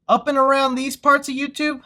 Up and around these parts of YouTube,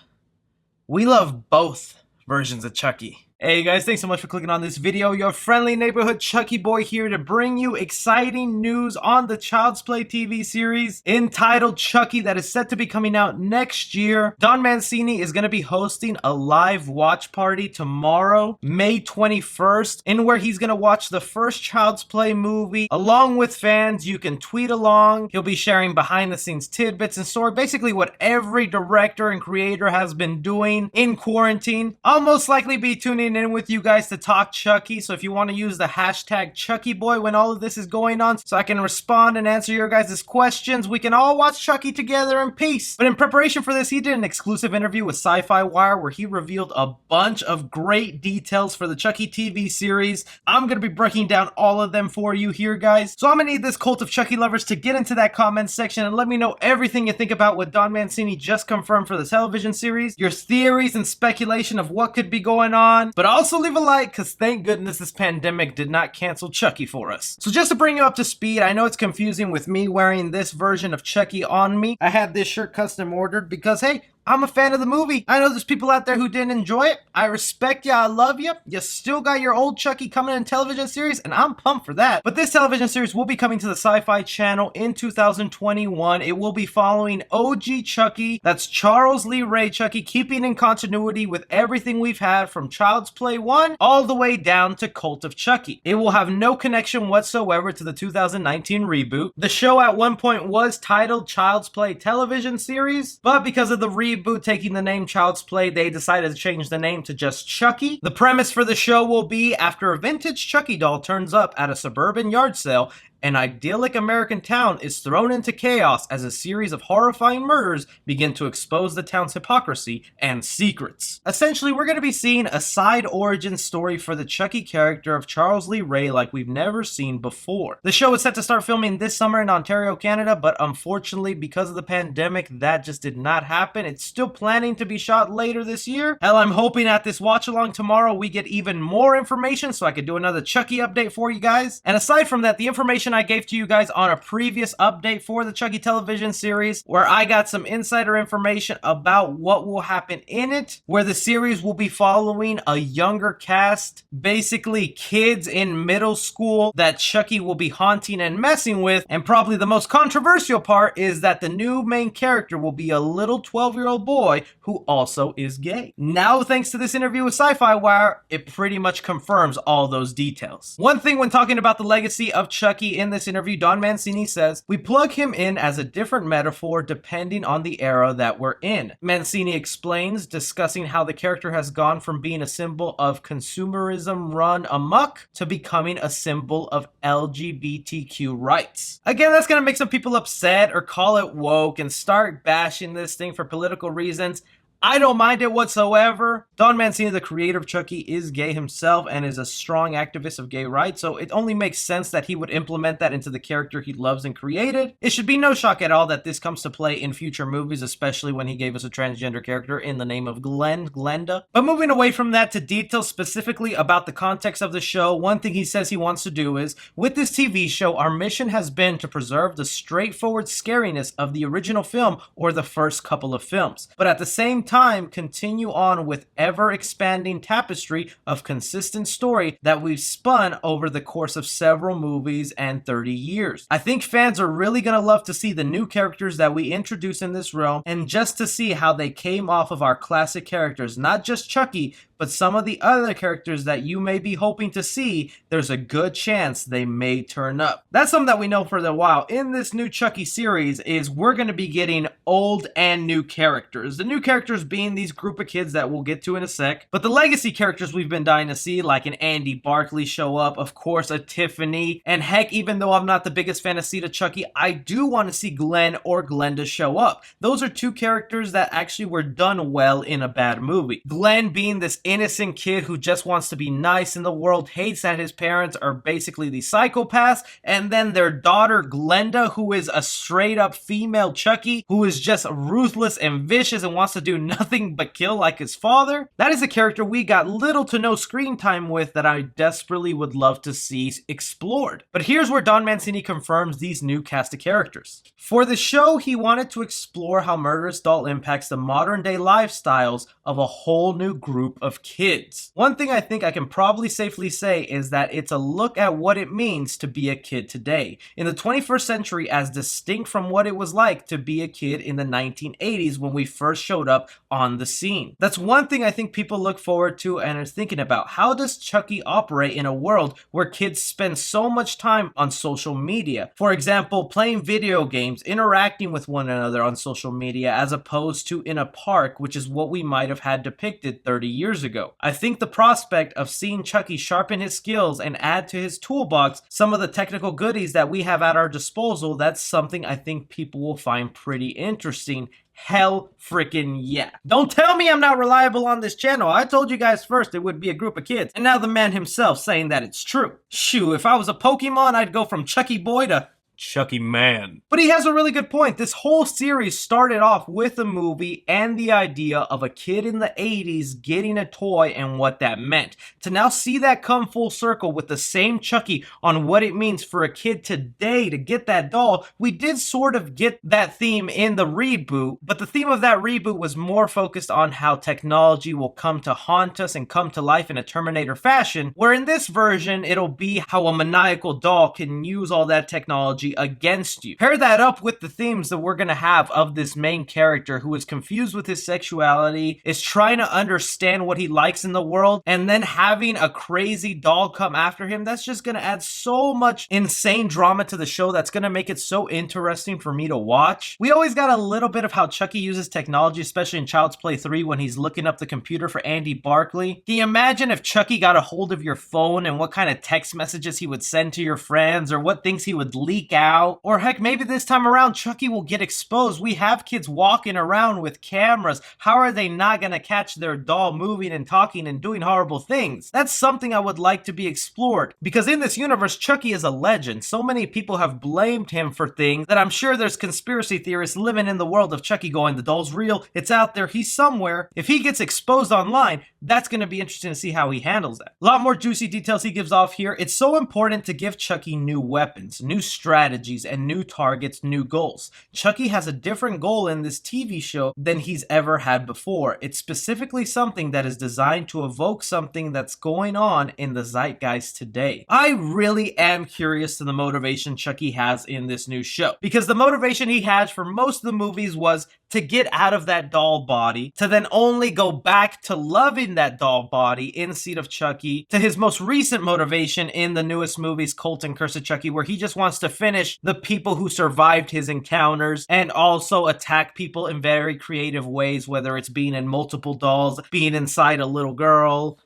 we love both versions of Chucky. Hey guys, thanks so much for clicking on this video. Your friendly neighborhood Chucky boy here to bring you exciting news on the Child's Play TV series entitled Chucky that is set to be coming out next year. Don Mancini is going to be hosting a live watch party tomorrow, May 21st, in where he's going to watch the first Child's Play movie along with fans. You can tweet along. He'll be sharing behind the scenes tidbits and story, basically what every director and creator has been doing in quarantine. I'll most likely be tuning in with you guys to talk Chucky, so if you want to use the hashtag ChuckyBoy when all of this is going on so I can respond and answer your guys' questions, we can all watch Chucky together in peace. But in preparation for this, he did an exclusive interview with Syfy where he revealed a bunch of great details for the Chucky TV series. I'm going to be breaking down all of them for you here, guys. So I'm going to need this cult of Chucky lovers to get into that comment section and let me know everything you think about what Don Mancini just confirmed for the television series, your theories and speculation of what could be going on. But also leave a like, because thank goodness this pandemic did not cancel Chucky for us. So just to bring you up to speed, I know it's confusing with me wearing this version of Chucky on me. I had this shirt custom ordered because, hey, I'm a fan of the movie. I know there's people out there who didn't enjoy it. I respect you. I love you. You still got your old Chucky coming in television series, and I'm pumped for that. But this television series will be coming to the Syfy channel in 2021. It will be following OG Chucky. That's Charles Lee Ray Chucky, keeping in continuity with everything we've had from Child's Play 1 all the way down to Cult of Chucky. It will have no connection whatsoever to the 2019 reboot. The show at one point was titled Child's Play Television Series, but because of the reboot taking the name Child's Play, they decided to change the name to just Chucky. The premise for the show will be after a vintage Chucky doll turns up at a suburban yard sale, an idyllic American town is thrown into chaos as a series of horrifying murders begin to expose the town's hypocrisy and secrets. Essentially, we're going to be seeing a side origin story for the Chucky character of Charles Lee Ray like we've never seen before. The show is set to start filming this summer in Ontario, Canada, but unfortunately, because of the pandemic, that just did not happen. It's still planning to be shot later this year. Hell, I'm hoping at this watch along tomorrow we get even more information so I could do another Chucky update for you guys. And aside from that, the information I gave to you guys on a previous update for the Chucky television series, where I got some insider information about what will happen in it, where the series will be following a younger cast, basically kids in middle school that Chucky will be haunting and messing with, and probably the most controversial part is that the new main character will be a little 12-year-old boy who also is gay. Now, thanks to this interview with Syfy Wire, it pretty much confirms all those details. One thing when talking about the legacy of Chucky in this interview, Don Mancini says, we plug him in as a different metaphor depending on the era that we're in. Mancini explains, discussing how the character has gone from being a symbol of consumerism run amok to becoming a symbol of LGBTQ rights. Again, that's going to make some people upset or call it woke and start bashing this thing for political reasons. I don't mind it whatsoever. Don Mancini, the creator of Chucky, is gay himself and is a strong activist of gay rights, so it only makes sense that he would implement that into the character he loves and created. It should be no shock at all that this comes to play in future movies, especially when he gave us a transgender character in the name of Glenda. But moving away from that to details specifically about the context of the show, one thing he says he wants to do is, with this TV show, our mission has been to preserve the straightforward scariness of the original film or the first couple of films, but at the same time continue on with ever expanding tapestry of consistent story that we've spun over the course of several movies and 30 years. I think fans are really gonna love to see the new characters that we introduce in this realm, and just to see how they came off of our classic characters, not just Chucky, but some of the other characters that you may be hoping to see. There's a good chance they may turn up. That's something that we know for a while in this new Chucky series is we're going to be getting old and new characters. The new characters being these group of kids that we'll get to in a sec, but the legacy characters we've been dying to see, like an Andy Barkley show up, of course a Tiffany, and heck, even though I'm not the biggest fan of Sita Chucky, I do want to see Glenn or Glenda show up. Those are two characters that actually were done well in a bad movie. Glenn being this innocent kid who just wants to be nice in the world, hates that his parents are basically the psychopaths, and then their daughter Glenda, who is a straight up female Chucky, who is just ruthless and vicious and wants to do nothing but kill like his father? That is a character we got little to no screen time with that I desperately would love to see explored. But here's where Don Mancini confirms these new cast of characters. For the show, he wanted to explore how Murderous Doll impacts the modern day lifestyles of a whole new group of kids. One thing I think I can probably safely say is that it's a look at what it means to be a kid today, in the 21st century, as distinct from what it was like to be a kid in the 1980s when we first showed up on the scene. That's one thing I think people look forward to and are thinking about. How does Chucky operate in a world where kids spend so much time on social media? For example, playing video games, interacting with one another on social media, as opposed to in a park, which is what we might have had depicted 30 years ago. I think the prospect of seeing Chucky sharpen his skills and add to his toolbox some of the technical goodies that we have at our disposal, that's something I think people will find pretty interesting. Hell freaking yeah. Don't tell me I'm not reliable on this channel. I told you guys first it would be a group of kids, and now the man himself saying that it's true. Shoo, if I was a Pokemon, I'd go from Chucky Boy to Chucky Man. But he has a really good point. This whole series started off with a movie and the idea of a kid in the 80s getting a toy and what that meant. To now see that come full circle with the same Chucky on what it means for a kid today to get that doll, we did sort of get that theme in the reboot, but the theme of that reboot was more focused on how technology will come to haunt us and come to life in a Terminator fashion, where in this version, it'll be how a maniacal doll can use all that technology against you. Pair that up with the themes that we're gonna have of this main character who is confused with his sexuality, is trying to understand what he likes in the world, and then having a crazy doll come after him. That's just gonna add so much insane drama to the show that's gonna make it so interesting for me to watch. We always got a little bit of how Chucky uses technology, especially in Child's Play 3 when he's looking up the computer for Andy Barkley. Can you imagine if Chucky got a hold of your phone and what kind of text messages he would send to your friends, or what things he would leak out? Or heck, maybe this time around Chucky will get exposed. We have kids walking around with cameras. How are they not gonna catch their doll moving and talking and doing horrible things? That's something I would like to be explored, because in this universe Chucky is a legend. So many people have blamed him for things that I'm sure there's conspiracy theorists living in the world of Chucky going, the doll's real, it's out there, he's somewhere. If he gets exposed online, that's going to be interesting to see how he handles that. A lot more juicy details he gives off here. It's so important to give Chucky new weapons, new strategies, and new targets, new goals. Chucky has a different goal in this TV show than he's ever had before. It's specifically something that is designed to evoke something that's going on in the zeitgeist today. I really am curious to the motivation Chucky has in this new show, because the motivation he has for most of the movies was to get out of that doll body, to then only go back to loving that doll body in Seed of Chucky, to his most recent motivation in the newest movies, Cult and Curse of Chucky, where he just wants to finish the people who survived his encounters and also attack people in very creative ways, whether it's being in multiple dolls, being inside a little girl.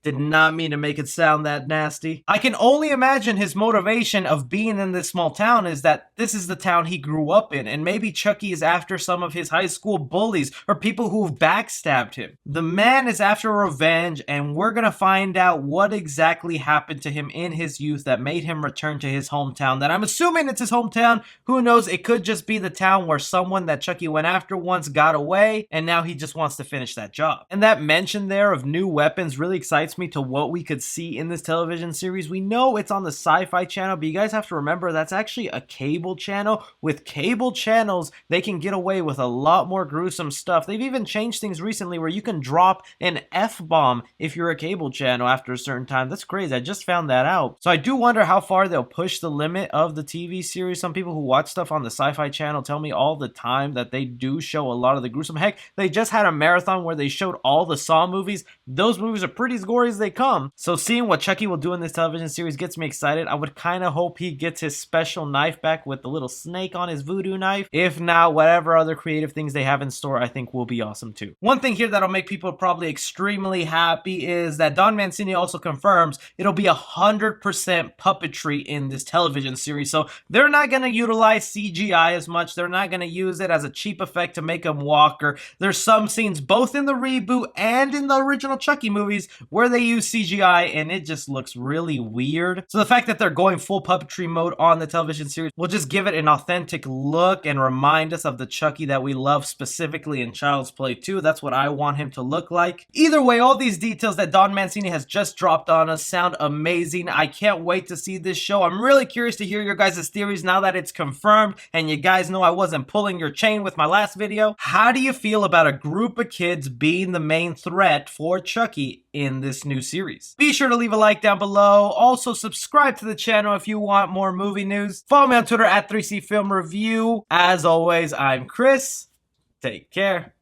Did not mean to make it sound that nasty. I can only imagine his motivation of being in this small town is that this is the town he grew up in, and maybe Chucky is after some of his high school bullies or people who've backstabbed him. The man is after revenge, and we're gonna find out what exactly happened to him in his youth that made him return to his hometown, that I'm assuming it's his hometown. Who knows, it could just be the town where someone that Chucky went after once got away, and now he just wants to finish that job. And that mention there of new weapons really excites me to what we could see in this television series. We know it's on the Syfy channel, but you guys have to remember that's actually a cable channel. With cable channels, they can get away with a lot more gruesome stuff. They've even changed things recently where you can drop an F-bomb if you're a cable channel after a certain time. That's crazy. I just found that out. So I do wonder how far they'll push the limit of the TV series. Some people who watch stuff on the Syfy channel tell me all the time that they do show a lot of the gruesome. Heck, they just had a marathon where they showed all the Saw movies. Those movies are pretty as gory as they come. So seeing what Chucky will do in this television series gets me excited. I would kind of hope he gets his special knife back with the little snake on his voodoo knife. If not, whatever other creative things they have in store, I think will be awesome too. One thing here that'll make people probably extremely happy is that Don Mancini also confirms it'll be 100% puppetry in this television series. So they're not going to utilize CGI as much. They're not going to use it as a cheap effect to make him walk. Or there's some scenes both in the reboot and in the original Chucky movies where or they use CGI and it just looks really weird. So the fact that they're going full puppetry mode on the television series will just give it an authentic look and remind us of the Chucky that we love, specifically in Child's Play 2. That's what I want him to look like. Either way, all these details that Don Mancini has just dropped on us sound amazing. I can't wait to see this show. I'm really curious to hear your guys' theories now that it's confirmed, and you guys know I wasn't pulling your chain with my last video. How do you feel about a group of kids being the main threat for Chucky in this new series? Be sure to leave a like down below. Also, subscribe to the channel if you want more movie news. Follow me on Twitter at 3C Film Review. As always, I'm Chris. Take care.